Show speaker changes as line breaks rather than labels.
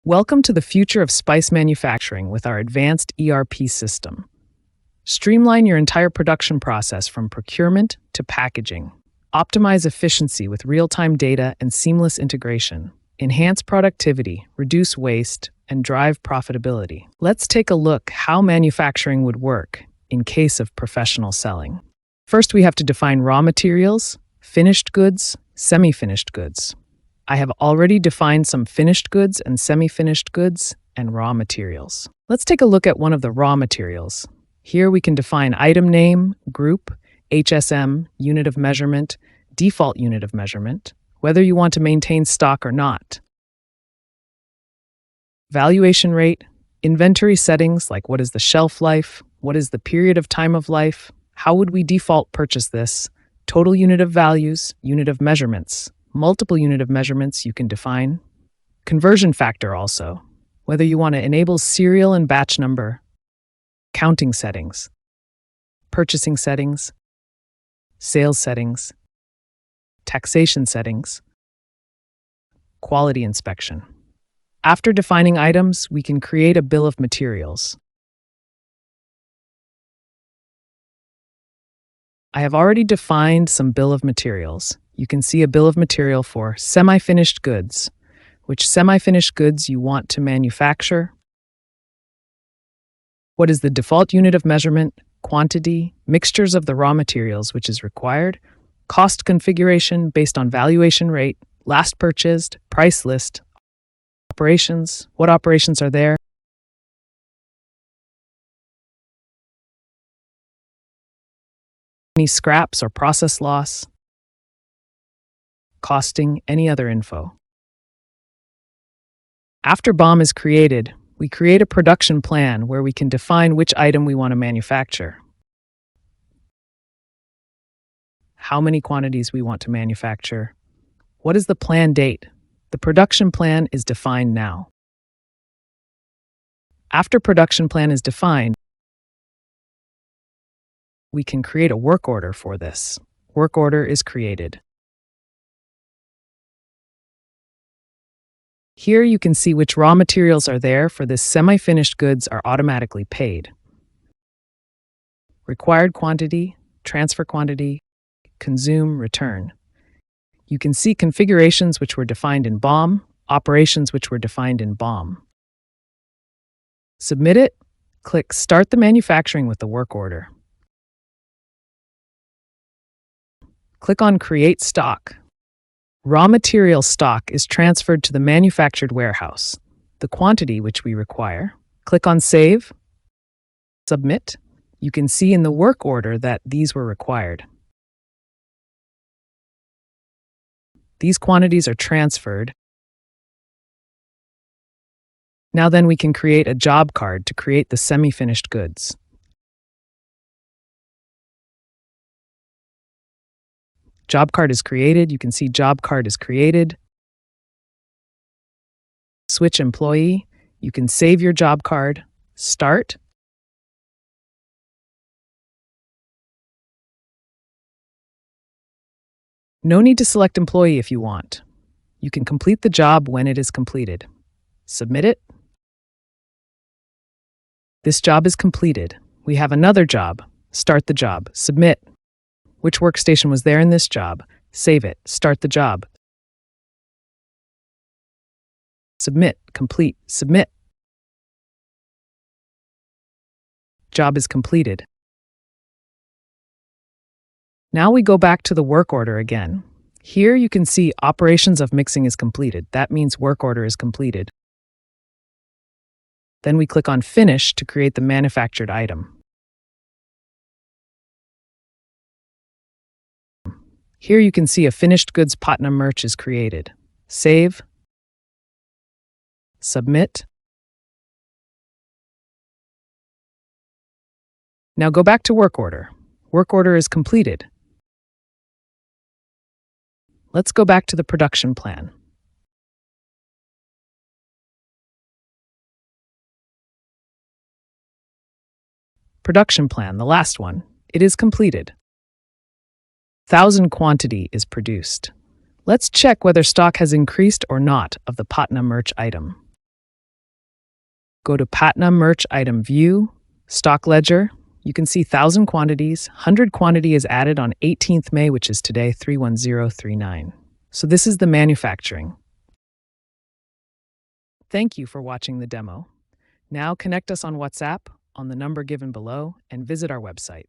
Welcome to the future of spice manufacturing with our advanced ERP system. Streamline your entire production process from procurement to packaging. Optimize efficiency with real-time data and seamless integration. Enhance productivity, reduce waste, and drive profitability. Let's take a look how manufacturing would work in case of professional selling. First, we have to define raw materials, finished goods, semi-finished goods. I have already defined some finished goods and semi-finished goods and raw materials. Let's take a look at one of the raw materials. Here we can define item name, group, HSM, unit of measurement, default unit of measurement, whether you want to maintain stock or not. Valuation rate, inventory settings like what is the shelf life, what is the period of time of life, how would we default purchase this, total unit of values, unit of measurements, multiple unit of measurements you can define. Conversion factor also, whether you want to enable serial and batch number, counting settings, purchasing settings, sales settings, taxation settings, quality inspection. After defining items, we can create a bill of materials. I have already defined some bill of materials. You can see a bill of material for semi-finished goods, which semi-finished goods you want to manufacture. What is the default unit of measurement, quantity, mixtures of the raw materials which is required, cost configuration based on valuation rate, last purchased, price list, operations, what operations are there, any scraps or process loss, costing, any other info. After BOM is created, we create a production plan where we can define which item we want to manufacture, how many quantities we want to manufacture, what is the plan date. The production plan is defined now. After production plan is defined, we can create a work order for this. Work order is created. Here you can see which raw materials are there for this semi-finished goods are automatically paid. Required quantity, transfer quantity, consume, return. You can see configurations which were defined in BOM, operations which were defined in BOM. Submit it, click Start the manufacturing with the work order. Click on Create Stock. Raw material stock is transferred to the manufactured warehouse, the quantity which we require. Click on Save, Submit. You can see in the work order that these were required. These quantities are transferred. Now then we can create a job card to create the semi-finished goods. Job card is created. You can see job card is created. Switch employee. You can save your job card. Start. No need to select employee if you want. You can complete the job when it is completed. Submit it. This job is completed. We have another job. Start the job. Submit. Which workstation was there in this job? Save it. Start the job. Submit. Complete. Submit. Job is completed. Now we go back to the work order again. Here you can see operations of mixing is completed. That means work order is completed. Then we click on Finish to create the manufactured item. Here you can see a finished goods Patna merch is created. Save. Submit. Now go back to work order. Work order is completed. Let's go back to the production plan. Production plan, the last one. It is completed. 1,000 quantity is produced. Let's check whether stock has increased or not of the Patna merch item. Go to Patna Merch Item View, Stock Ledger. You can see 1,000 quantities. 100 quantity is added on 18th May, which is today, 31039. So this is the manufacturing. Thank you for watching the demo. Now connect us on WhatsApp on the number given below and visit our website.